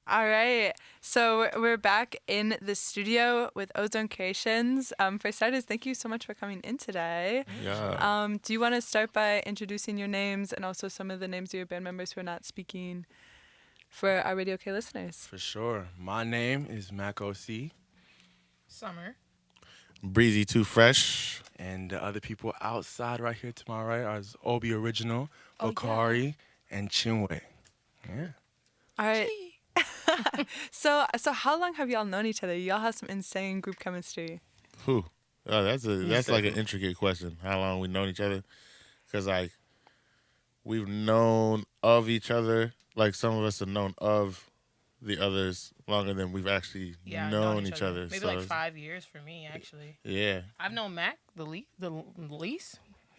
All right. So we're back in the studio with Ozone Creations. For starters, thank you so much for coming in today. Yeah, Do you want to start by introducing your names and also some of the names of your band members who are not speaking for our Radio K listeners? For sure. My name is Mac OC, Summer. breezy too fresh. and the other people outside right here to my right are Obi Original, Oh, yeah. Bakari, and Chinwe. Yeah. All right. So how long have y'all known each other? Y'all have some insane group chemistry. Who? Oh, that's said like an who? intricate question. How long we known each other? Because like we've known of each other. Like some of us have known of the others longer than we've actually Yeah, known each other. Maybe So like it's- 5 years for me, actually. yeah, I've known Mac the least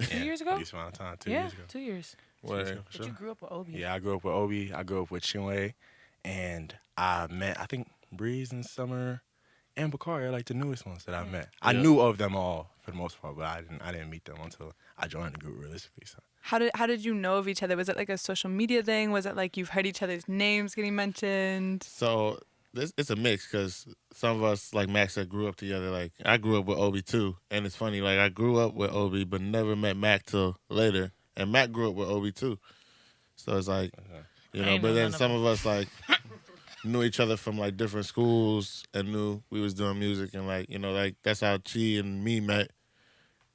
2 Yeah, years ago. Least amount of time, 2 Yeah, years ago. 2 years. word. For But sure. you grew up with Obi. Yeah, I grew up with Obi. I grew up with Chinwe, and I met I think Breeze and Summer and Bakari are like the newest ones that I met. I Yeah. knew of them all for the most part, but I didn't meet them until I joined the group realistically. So How did you know of each other? Was it like a social media thing? Was it like you've heard each other's names getting mentioned? So it's a mix because some of us, like Max, said, grew up together. Like I grew up with Obi too, and it's funny. Like I grew up with Obi, but never met Mac till later, and Mac grew up with Obi too. So it's like you I know. ain't But know then none of some them. of us like knew each other from like different schools and knew we was doing music and like like that's how Chi and me met.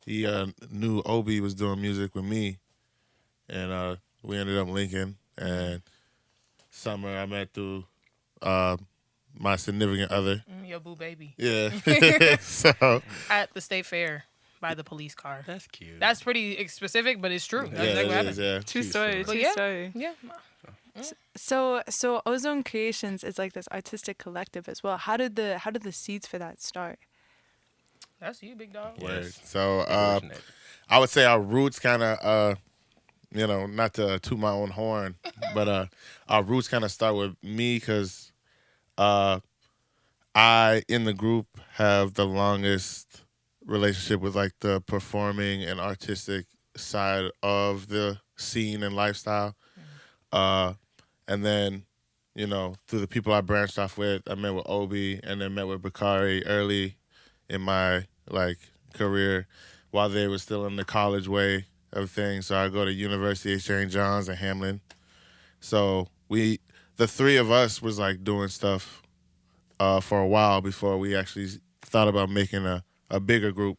He knew Obi was doing music with me, and we ended up linking. And Summer I met through uh, my significant other. Your boo baby. Yeah. So At the state fair by the police car. that's cute. That's pretty specific, but it's true. That's yeah, exactly it what happened. is. Yeah. True Cute story. story. True But yeah. story. Yeah. So Ozone Creations is like this artistic collective as well. How did the seeds for that start? That's you, big dog. Word. Yes. So Originated. I would say our roots kind of not to toot my own horn, but our roots kind of start with me because I in the group have the longest relationship with like the performing and artistic side of the scene and lifestyle. Uh, and then, through the people I branched off with, I met with Obi and then met with Bakari early in my like career while they were still in the college way of things. So I go to University of St. John's and Hamlin. So the three of us was like doing stuff for a while before we actually thought about making a bigger group.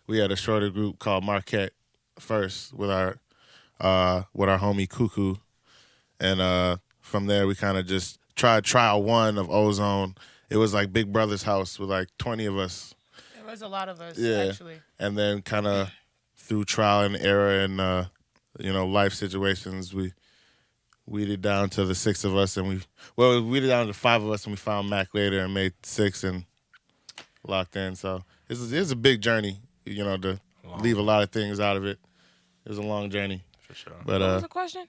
We had a shorter group called Marquette first with our homie Cuckoo, and from there we kind of just tried trial one of Ozone. It was like Big Brother's house with like 20 of us, There was a lot of us, Yeah. actually. and then kind of through trial and error and life situations we weeded down to the six of us, and we weeded down to five of us, and we found Mac later and made six and locked in. So it's a big journey, to Long. leave a lot of things out of it. It was a long journey, For sure. but What was the question?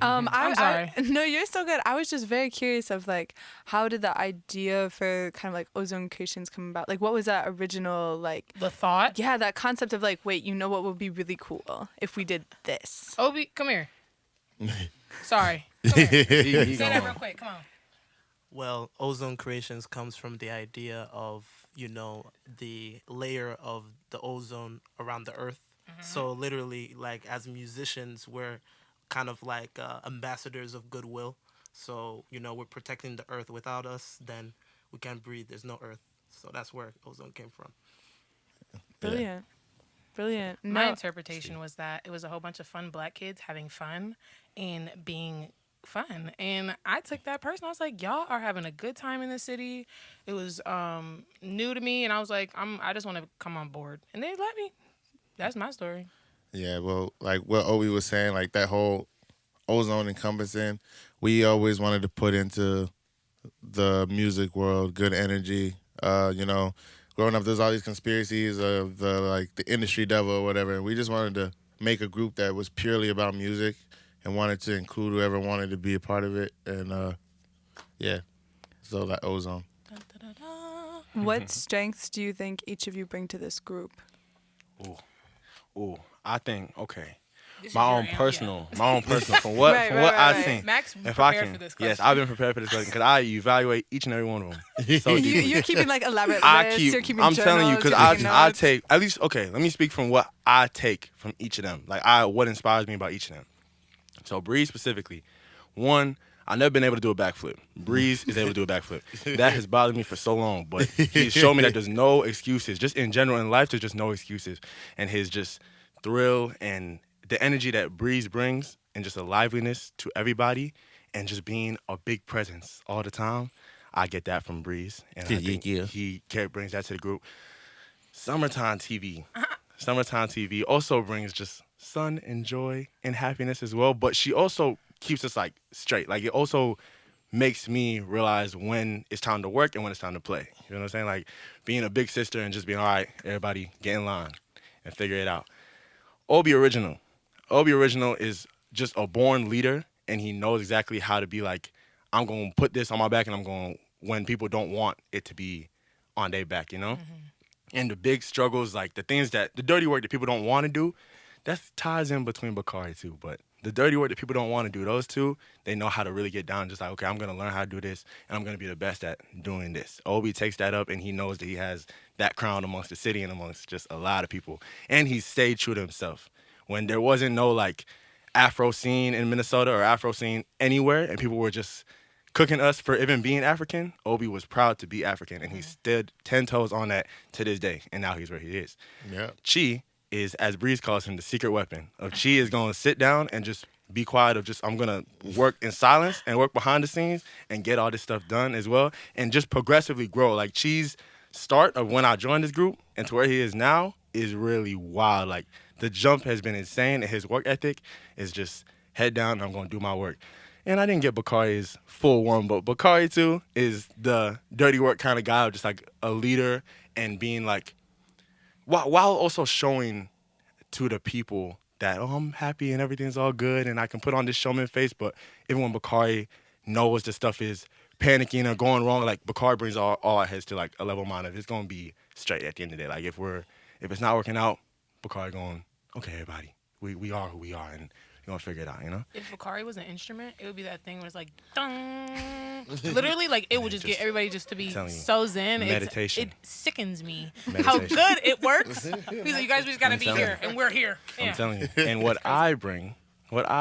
I'm sorry. No, you're so good. I was just very curious of like how did the idea for kind of like Ozone Creations come about? Like what was that original like The thought. yeah, that concept of like, wait, you know what would be really cool if we did this? Obi, come here. Sorry. Come here. He Say that gone. real quick. Come on. Well, Ozone Creations comes from the idea of, the layer of the ozone around the earth. So literally, like as musicians, we're kind of like ambassadors of goodwill. So, we're protecting the earth. Without us, then we can't breathe. There's no earth. So that's where ozone came from. Brilliant. Brilliant. My No, interpretation was that it was a whole bunch of fun black kids having fun and being fun. And I took that person. I was like, y'all are having a good time in the city. It was new to me. And I was like, I just want to come on board. And they let me. That's my story. yeah. Well, like what Obi was saying, like that whole ozone encompassing, we always wanted to put into the music world good energy. Growing up, there's all these conspiracies of the industry devil or whatever, and we just wanted to make a group that was purely about music and wanted to include whoever wanted to be a part of it. And yeah, so like ozone. what strengths do you think each of you bring to this group? Ooh, I think okay. This is my your own yeah. personal, from what Right, from right, what right, I've right. seen. Max If I prepared can, for this question. yes, I've been prepared for this question because I evaluate each and every one of them so You, deeply. you're keeping like elaborate I lists. keep. You're keeping I'm journals. telling you because you're taking I notes. take at least. Okay, let me speak from what I take from each of them. Like what inspires me about each of them. So Breeze specifically, one, I've never been able to do a backflip. Breeze is able to do a backflip. That has bothered me for so long, but he's shown me that there's no excuses. Just in general in life, there's just no excuses. And his just thrill and the energy that Breeze brings and just a liveliness to everybody and just being a big presence all the time, I get that from Breeze. And I think he brings that to the group. Summertime TV. Summertime TV also brings just sun and joy and happiness as well. But she also keeps us like straight. Like it also makes me realize when it's time to work and when it's time to play. You know what I'm saying? Like being a big sister and just being all right, everybody get in line and figure it out. Obi Original. Obi Original is just a born leader and he knows exactly how to be like, I'm gonna put this on my back and I'm going when people don't want it to be on their back, you know? And the big struggles, like the things that the dirty work that people don't want to do, that ties in between Bakari too. But the dirty work that people don't want to do, those two, they know how to really get down. Just like, okay, I'm gonna learn how to do this, and I'm gonna be the best at doing this. Obi takes that up, and he knows that he has that crown amongst the city and amongst just a lot of people. And he stayed true to himself. When there wasn't no like Afro scene in Minnesota or Afro scene anywhere, and people were just cooking us for even being African, Obi was proud to be African, and he stood 10 toes on that to this day, and now he's where he is. Yeah. Chi is, as Breeze calls him, the secret weapon. Of Chi is going to sit down and just be quiet of just, I'm going to work in silence and work behind the scenes and get all this stuff done as well, and just progressively grow. Like Chi's start of when I joined this group and to where he is now is really wild. Like the jump has been insane, and his work ethic is just head down and I'm going to do my work. And I didn't get Bakari's full one, but Bakari too is the dirty work kind of guy, of just like a leader and being like, while also showing to the people that, oh, I'm happy and everything's all good and I can put on this showman face. But even when Bakari knows the stuff is panicking or going wrong, like Bakari brings all our heads to like a level mind of it's going to be straight at the end of the day. Like if it's not working out, Bakari going, okay, everybody, we are who we are and we're going to figure it out, you know? If Bakari was an instrument, it would be that thing where it's like, dong. Literally, like, it would just get everybody just to be telling you, so zen. meditation. It sickens me how Meditation. good it works. He's like, you guys just got to I'm be telling here, you. and we're here. I'm Yeah. telling you. And what I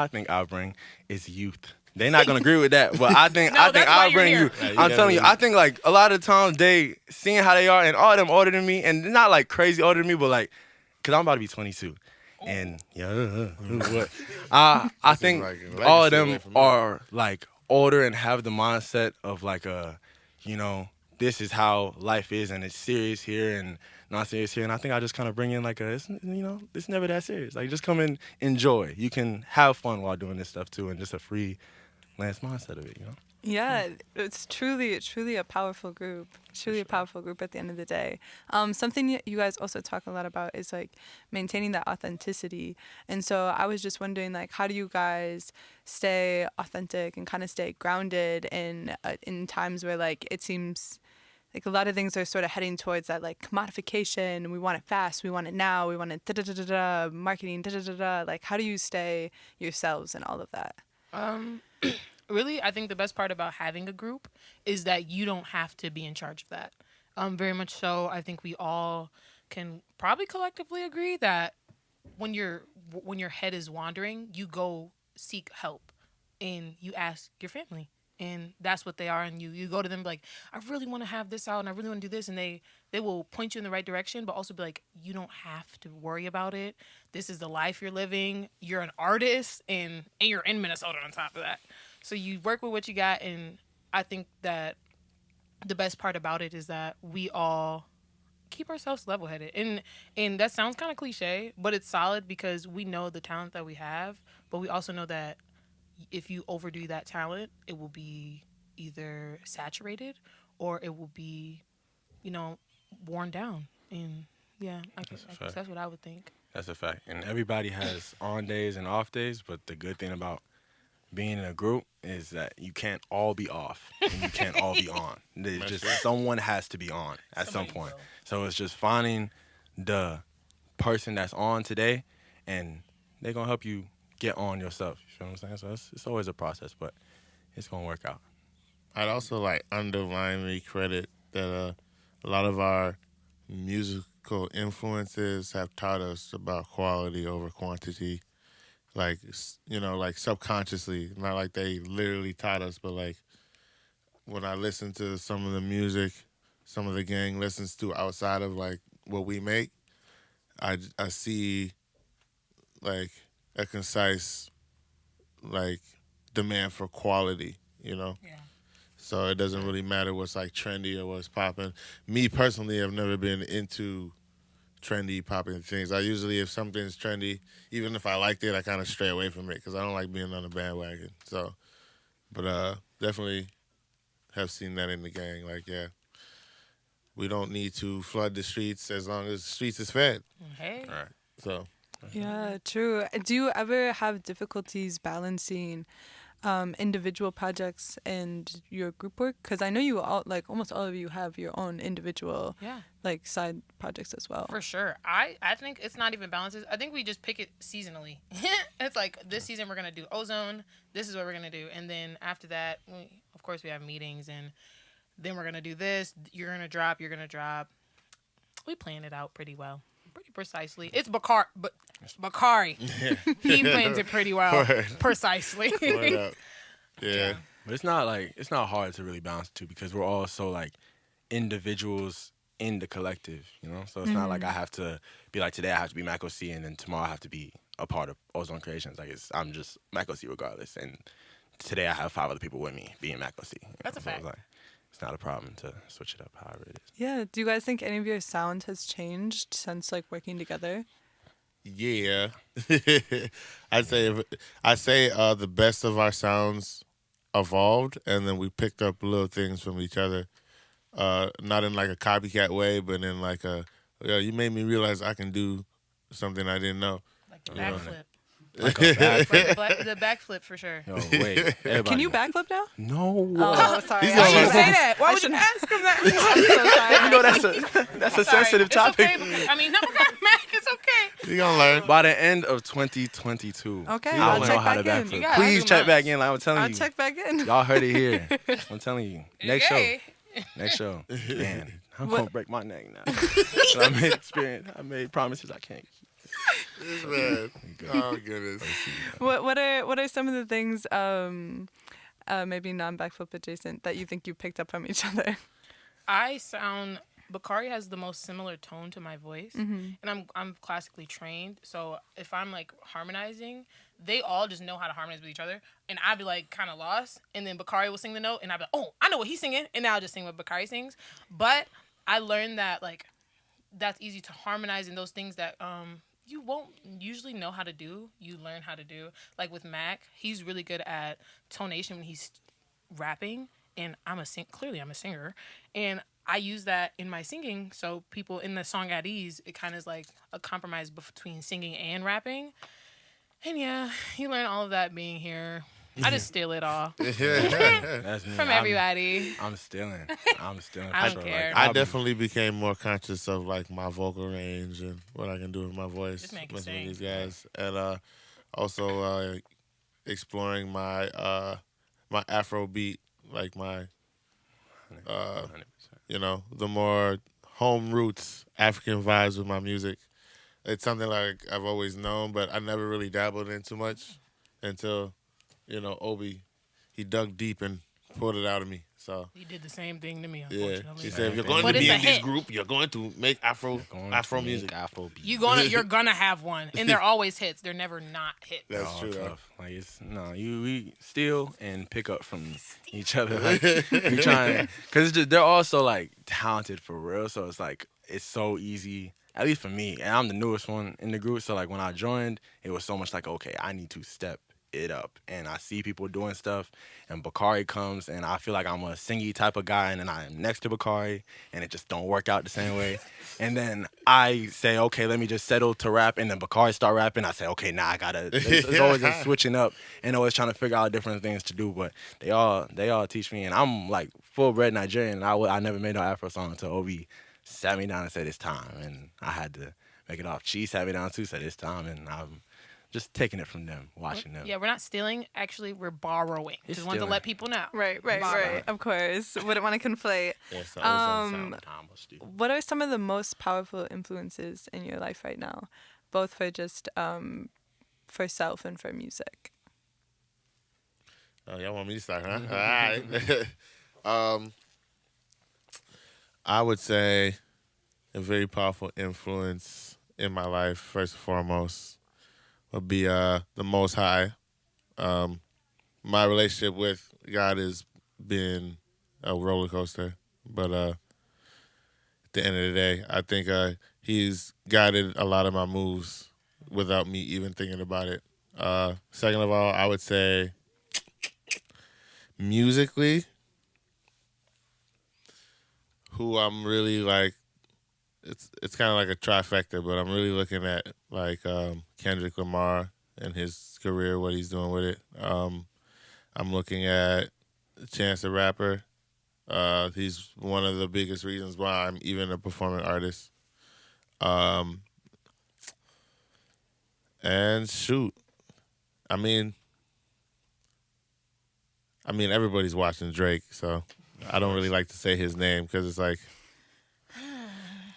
think I bring is youth. They're not gonna agree with that, but I think No, that's why I you're bring here. you. Yeah, you I'm telling you, gotta I think like a lot of times they seeing how they are, and all of them older than me, and they're not like crazy older than me, but like, cause I'm about to be 22, and what? I think like a all of legacy them away from me. are like older and have the mindset of like this is how life is, and it's serious here and not serious here. And I think I just kind of bring in like it's never that serious. Like just come and enjoy. You can have fun while doing this stuff too, and just a free lance mindset of it, you know? Yeah, it's truly a powerful group. Truly a powerful group at the end of the day. Something you guys also talk a lot about is like maintaining that authenticity. And so I was just wondering, like, how do you guys stay authentic and kind of stay grounded in times where like it seems like a lot of things are sort of heading towards that like commodification. We want it fast. We want it now. We want it da-da-da-da-da, marketing da-da-da-da. Like, how do you stay yourselves and all of that? Really, I think the best part about having a group is that you don't have to be in charge of that. Very much so. I think we all can probably collectively agree that when your head is wandering, you go seek help and you ask your family. And that's what they are. And you go to them like, I really want to have this out and I really want to do this. And they will point you in the right direction, but also be like, you don't have to worry about it. This is the life you're living. You're an artist and you're in Minnesota on top of that. So you work with what you got. And I think that the best part about it is that we all keep ourselves level-headed. And that sounds kind of cliche, but it's solid because we know the talent that we have, but we also know that if you overdo that talent, it will be either saturated or it will be, worn down. And yeah, I guess that's what I would think. That's a fact. And everybody has on days and off days, but the good thing about being in a group is that you can't all be off and you can't all be on. There's just someone has to be on at some point. So it's just finding the person that's on today and they're gonna help you get on yourself. You feel what I'm saying? So it's always a process, but it's gonna work out. I'd also like underline credit that a lot of our musical influences have taught us about quality over quantity. Like like subconsciously, not like they literally taught us, but like when I listen to some of the music, some of the gang listens to outside of like what we make, I see like a concise like demand for quality. Yeah. So it doesn't really matter what's like trendy or what's popping. Me personally, I've never been into trendy popping things. I usually, if something's trendy, even if I liked it, I kind of stray away from it because I don't like being on the bandwagon. So, but definitely have seen that in the gang. Like, yeah, we don't need to flood the streets as long as the streets is fed. Hey. All right. So, Yeah, true. Do you ever have difficulties balancing individual projects and your group work? Because I know you all, like almost all of you, have your own individual Yeah. like side projects as well. For sure. I think it's not even balances. I think we just pick it seasonally. It's like this season we're going to do Ozone. This is what we're going to do. And then after that, of course, we have meetings. And then we're going to do this. You're going to drop. You're going to drop. We plan it out pretty well. Pretty precisely. It's Bakari. He plans it pretty well. Precisely. word up. Yeah. But it's not hard to really balance the two because we're all so like individuals in the collective, So it's not like I have to be like today I have to be Mac OC and then tomorrow I have to be a part of Ozone Creations. Like I'm just Mac OC regardless. And today I have 5 other people with me being Mac OC. That's a fact. It's like it's not a problem to switch it up however it is. Yeah. Do you guys think any of your sound has changed since like working together? Yeah. I'd say the best of our sounds evolved, and then we picked up little things from each other. Not in like a copycat way, but in like you made me realize I can do something I didn't know. Like the backflip. Like a back- Like the backflip for sure. Yo, wait. Everybody. Can you backflip now? No. Oh, sorry. He's I not Why would you should've- say that? Why I would you should've- ask him that? I'm so sorry. You know that's a Sorry. sensitive It's topic. okay, I mean, no, Mac, it's okay. You gonna learn. By the end of 2022, Okay, you I'll don't know check how to back in. backflip. You gotta Please do check mine. back in. Like I'm telling I'll you. check back in. Y'all heard it here. I'm telling you. Next show. Okay. Next show. Man, I'm What- gonna break my neck now. So I made promises I can't keep. This man. Oh goodness. What are some of the things maybe non-backflip adjacent that you think you picked up from each other? Bakari has the most similar tone to my voice, and I'm classically trained. So if I'm like harmonizing, they all just know how to harmonize with each other, and I'd be like kind of lost. And then Bakari will sing the note, and I'd be like, oh, I know what he's singing, and then I'll just sing what Bakari sings. But I learned that like that's easy to harmonize in those things that you won't usually know how to do. You learn how to do. Like with Mac, he's really good at tonation when he's rapping, and clearly I'm a singer, and I use that in my singing. So people in the song at ease, it kind of is like a compromise between singing and rapping. And yeah, you learn all of that being here. I just steal it all That's me. from everybody. I'm stealing. I'm stealing. I for don't sure. care. Like, I I'll be- definitely became more conscious of like my vocal range and what I can do with my voice This man can listening to sing. these guys, and also exploring my my Afro beat, like my 100%. the more home roots African vibes with my music. It's something like I've always known, but I never really dabbled in too much until Obi, he dug deep and pulled it out of me. So He did the same thing to me, yeah, unfortunately. he said if you're But going to it's be a in this hit. group, you're going to make Afro music. Afro beat. You're gonna have one, and they're always hits. They're never not hits. That's Oh, true. Though. tough. Like we steal and pick up from each other. Like, we trying because they're all so like talented for real. So it's like it's so easy. At least for me, and I'm the newest one in the group. So like when I joined, it was so much like okay, I need to step it up, and I see people doing stuff, and Bakari comes, and I feel like I'm a singy type of guy, and then I'm next to Bakari, and it just don't work out the same way. And then I say, okay, let me just settle to rap, and then Bakari start rapping. I say, okay, now I gotta. It's always just switching up, and always trying to figure out different things to do. But they all teach me, and I'm like full bred Nigerian. I never made no Afro song until Obi sat me down and said it's time, and I had to make it off. She sat me down too, said it's time, and I'm just taking it from them, watching them. Yeah, we're not stealing. Actually, we're borrowing. It's Just wanted to stealing. let people know. Right. Borrowing. Of course. Wouldn't want to conflate. Yeah, so Ozone Um, sound. Time was stupid. What are some of the most powerful influences in your life right now, both for just for self and for music? Oh, y'all want me to start, huh? All right. I would say a very powerful influence in my life, first and foremost, would be the Most High. My relationship with God has been a roller coaster, but at the end of the day, I think He's guided a lot of my moves without me even thinking about it. Second of all, I would say musically, who I'm really like, it's kind of like a trifecta, but I'm really looking at like Kendrick Lamar and his career, what he's doing with it. I'm looking at Chance the Rapper. He's one of the biggest reasons why I'm even a performing artist. And shoot, I mean everybody's watching Drake, so I don't really like to say his name because it's like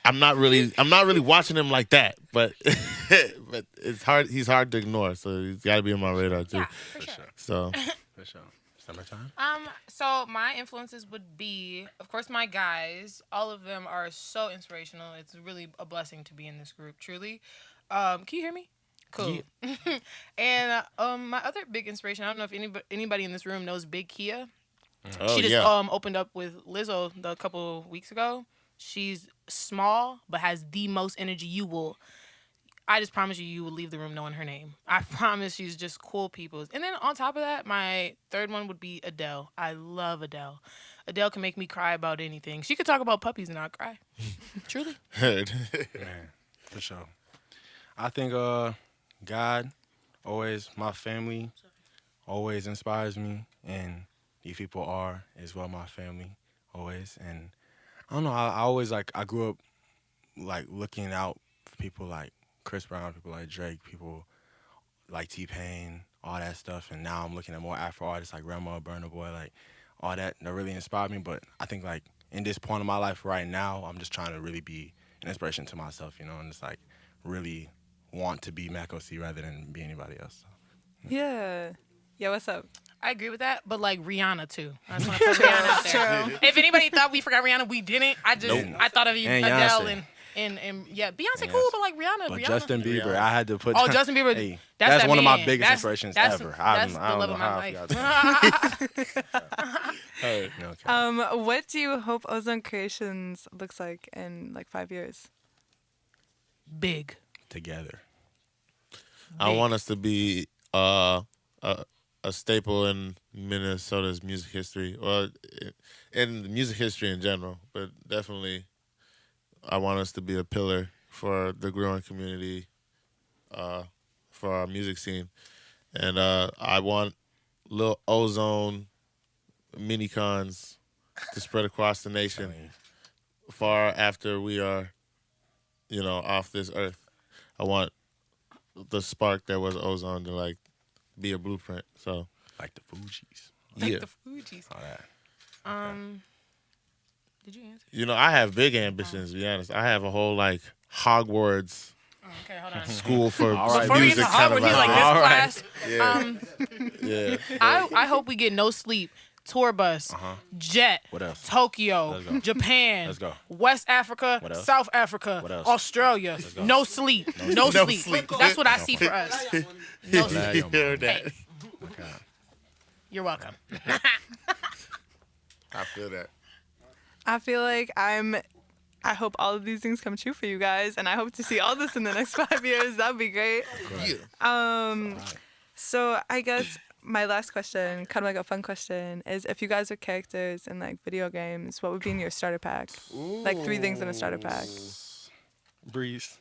I'm not really watching him like that, but but it's hard. He's hard to ignore, so he's got to be on my radar too. Yeah, for sure. So For sure. Summertime. So my influences would be, of course, my guys. All of them are so inspirational. It's really a blessing to be in this group, truly. Can you hear me? Cool. And my other big inspiration, I don't know if anybody in this room knows Big Kia. oh She just yeah, opened up with Lizzo a couple weeks ago. She's small but has the most energy. I just promise you will leave the room knowing her name. I promise she's just cool people. And then on top of that, my third one would be Adele. I love Adele. Adele can make me cry about anything. She could talk about puppies and I'll cry. Truly. heard. Man, for sure. I think God, always my family, always inspires me, and these people are as well my family, always. And I don't know, I always I grew up like looking out for people like Chris Brown, people like Drake, people like T-Pain, all that stuff. And now I'm looking at more Afro artists like Rema, Burna Boy, like all that really inspired me. But I think like in this point of my life right now, I'm just trying to really be an inspiration to myself, and just like really want to be Mac OC rather than be anybody else. Yeah. Yeah, what's up? I agree with that, but like Rihanna too. I just want to put Rihanna out there. If anybody thought we forgot Rihanna, we didn't. I thought of you, And Adele, Beyonce. and yeah, Beyonce And cool, Beyonce. but like Rihanna. But Rihanna. Justin Bieber, I had to put. Oh, Justin Bieber. Hey, that's that's that one of my man. biggest That's- inspirations that's- ever. that's I the love don't of know my how life. I forgot that. Okay. What do you hope Ozone Creations looks like in like 5 years? Big. Together. I want us to be a staple in Minnesota's music history, or in music history in general. But definitely, I want us to be a pillar for the growing community, for our music scene, and I want little Ozone mini cons to spread across the nation far after we are, off this earth. I want the spark that was Ozone to like be a blueprint. So Like the Fugees. Like yeah, the Fugees. All that. Did you answer? I have big ambitions. To be honest, I have a whole like Hogwarts Oh, okay, hold on. school for All right. Before we get music to kind Harvard, of he's like this vibe. class. Yeah, I hope we get no sleep. Tour bus, jet, What else? Tokyo, Let's go. Japan, Let's go. West Africa, What else? South Africa, What else? Australia. go. No sleep. No No sleep. sleep. That's what I see for us. No Glad sleep. your hear mom- that. Hey, Okay. you're welcome. I feel that. I feel like I hope all of these things come true for you guys, and I hope to see all this in the next 5 years. That'd be great. So I guess my last question, kind of like a fun question, is if you guys were characters in like video games, what would be in your starter pack? Like 3 things in a starter pack. Breeze.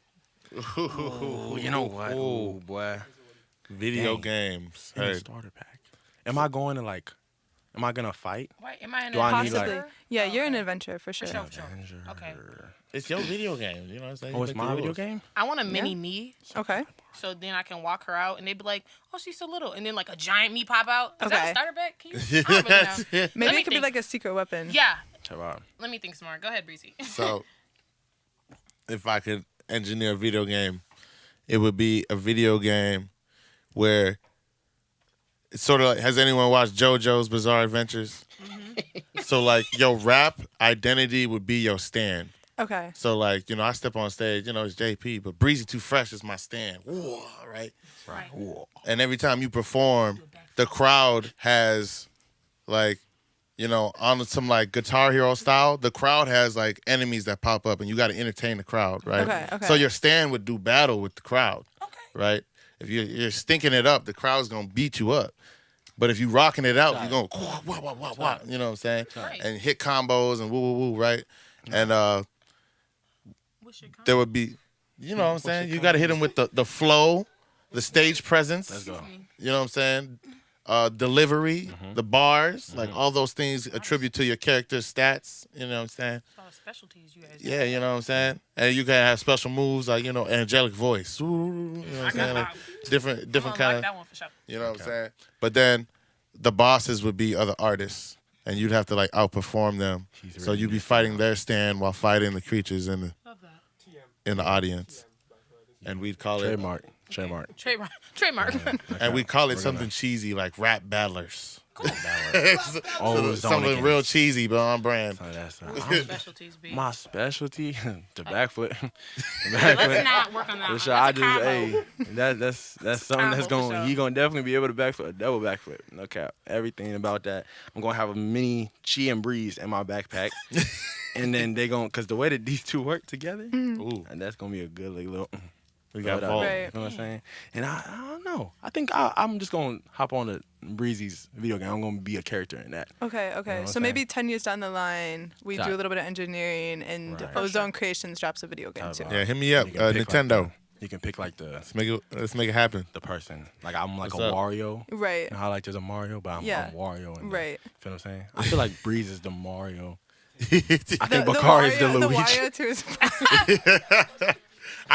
Ooh, you know what? Oh boy. Video Dang. games. In a Heard. starter pack. Am I going to like Am I gonna fight? Wait, am I an Do I need, Possibly. like- Yeah, Oh, you're an okay. adventurer for sure. sure. Okay. It's your video game. You know what I'm saying? Oh, You it's make the my video rules. game. I want a mini me, Okay. so then I can walk her out, and they'd be like, "Oh, she's so little," and then like a giant me pop out. Is that Okay. a starter pack? Can you? I don't really know. Maybe me it could be think. like a secret weapon. Yeah. Check out. Let me think some more. Go ahead, Breezy. So, if I could engineer a video game, it would be a video game where it's sort of like, has anyone watched JoJo's Bizarre Adventures? So, like, your rap identity would be your stand. Okay. So, like, you know, I step on stage, you know, it's JP, but Breezy Too Fresh is my stand. Whoa, right? Right. And every time you perform, the crowd has, like, you know, on some, like, Guitar Hero style, the crowd has, like, enemies that pop up, and you got to entertain the crowd, right? Okay. So your stand would do battle with the crowd, Okay. right? If you're stinking it up, the crowd's going to beat you up. But if you rocking it out, you're going, wah, wah, wah, wah, you know what I'm saying? Right. And hit combos and woo, woo, woo, right? And What's your there would be, you know what I'm saying? You got to hit them with the flow, the stage presence. Let's go. You know what I'm saying? Delivery, the bars, like all those things attribute to your character's stats. You know what I'm saying? All the specialties you guys. Yeah, you know what I'm saying? And you can have special moves like, you know, angelic voice. Ooh, you know what I'm saying? Like different kind of, that one for sure. you know what I'm saying? But then the bosses would be other artists. And you'd have to like outperform them. So you'd be fighting their stand while fighting the creatures in Love that. the audience. And we'd call it Trademark. Trademark. and we call it something cheesy like rap battlers. Oh, Something real cheesy but on brand. That's Specialties be. my specialty. The back foot. The Let's not work on that. For one. sure, That's I a just combo. that's something that's Combo for going. sure. He gonna definitely be able to backflip, a double backflip, no cap. Everything about that. I'm gonna have a mini Chi and Breeze in my backpack, and then they gonna cause the way that these two work together, Ooh, and that's gonna be a good like, little. we got Right. Vault. Right. You know what I'm saying? And I don't know. I think I'm just gonna hop on the Breezy's video game. I'm gonna be a character in that. Okay. what I'm So maybe saying? 10 years down the line, we do Right. a little bit of engineering and Right. Ozone Creations drops a video game too. Yeah, hit me up. You can pick, like, Nintendo. you can pick like the Let's make it happen. person. Like I'm like What's a up? Wario. Right. You know how like there's a Mario, but I'm Wario. And Right. Feel what I'm saying? I feel like Breeze is the Mario. I I think Bakari is the The Luigi. Wario too is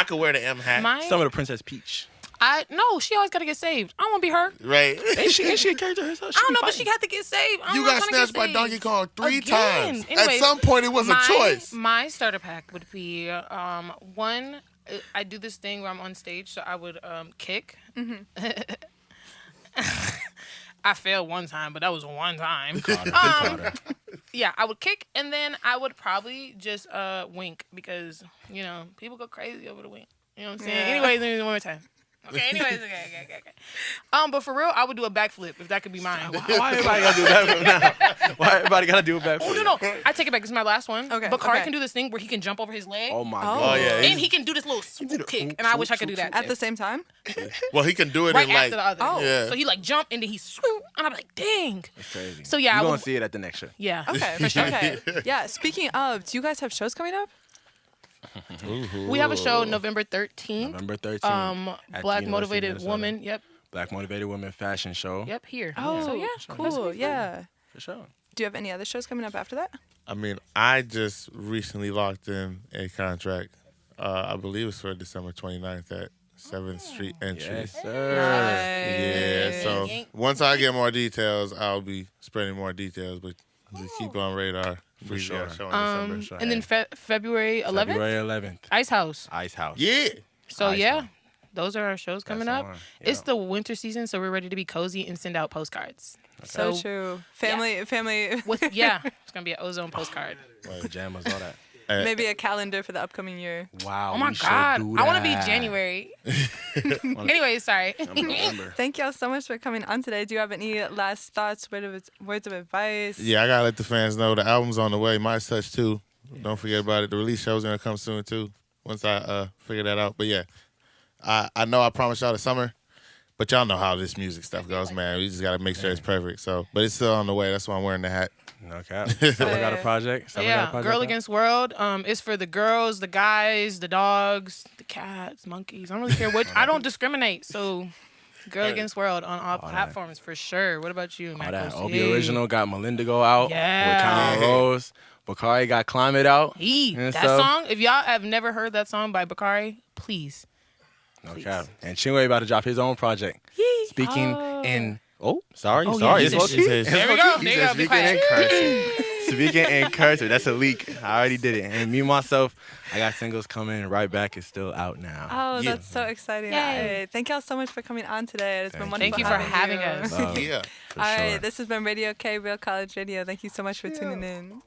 could wear the M hat. Some of the Princess Peach. No, she always gotta get saved. I don't want to be her. Right. Ain't she a character herself? I don't know, but she had to get saved. I'm You not got gonna snatched get by saved. Donkey Kong 3 Again. times. Anyways, At some point, it was a choice. My starter pack would be one. I do this thing where I'm on stage, so I would kick. I failed one time, but that was one time. Yeah, I would kick, and then I would probably just wink because people go crazy over the wink. You know what I'm saying? Yeah. Anyways, let me do it one more time. Okay. Anyways, okay. But for real, I would do a backflip if that could be mine. Why everybody gotta do a backflip now? Why everybody gotta do a backflip? Oh no, I take it back. This is my last one. Okay, Bakari okay. can do this thing where he can jump over his leg, Oh my Oh. god. Oh, yeah. and he can do this little swoop kick, and I wish I could do that at too. the same time. Well, he can do it right in like. after the other. Oh. Yeah. So he like jump and then he swoop, and I'm like, dang. That's crazy. So, yeah, I you're gonna would- see it at the next show. Yeah. Okay. For sure. Okay. Yeah. Speaking of, do you guys have shows coming up? We have a show November 13th. November 13th. at the Black University of motivated Minnesota. woman. Yep. Black motivated women fashion show. Yep. Here. Oh, So yeah. cool. Yeah. For sure. Do you have any other shows coming up after that? I mean, I just recently locked in a contract. I believe it's for December 29th at 7th Street Entry. Yes, sir. Yeah, so Nice. once I get more details, I'll be spreading more details, but just keep on radar. For sure. Show in December. sure. And then February 11th, February 11th. Ice House. Ice House. Yeah. So Ice yeah, House. those are our shows coming That's up. the one. It's Yeah. the winter season, so we're ready to be cozy and send out postcards. So true. Family. With it's gonna be an Ozone postcard. Pajamas, all that. Maybe a calendar for the upcoming year. Wow. Oh my we should God, do I want to be that. January. Anyway, sorry. I'm in November. Thank y'all so much for coming on today. Do you have any last thoughts, words of advice? Yeah, I gotta let the fans know the album's on the way. My Touch too. Don't forget about it. The release show's gonna come soon too. Once I figure that out. But yeah, I know I promised y'all the summer, but y'all know how this music stuff goes, man. We just gotta make sure it's perfect. So, but it's still on the way. That's why I'm wearing the hat. No cap. Summer got a project. Summer got a Yeah, project Girl out? Against World. It's for the girls, the guys, the dogs, the cats, monkeys. I don't really care which. I don't discriminate. So Girl Against World on all All that. platforms for sure. What about you, All Matt? that. Obi Original got Melinda Go out Yeah. with Cameron Rose. Bakari got Climate out. And That so- song, if y'all have never heard that song by Bakari, please. No Please. cap. And Chinwe about to drop his own project. Speaking in. Oh, sorry. Oh, sorry. yeah, It's he low said- key. There It's we low go. key. There He you said go. Be speaking in quiet. cursive. Speaking in cursive. That's a leak. I already did it. And me, myself, I got singles coming. Right Back is still out now. Oh, Yeah. that's so exciting. Yay. Hey, thank y'all so much for coming on today. It's been Thank wonderful. you. Thank you for having having us. Love. Yeah. For All sure. right, this has been Radio K, Real College Radio. Thank you so much for tuning in.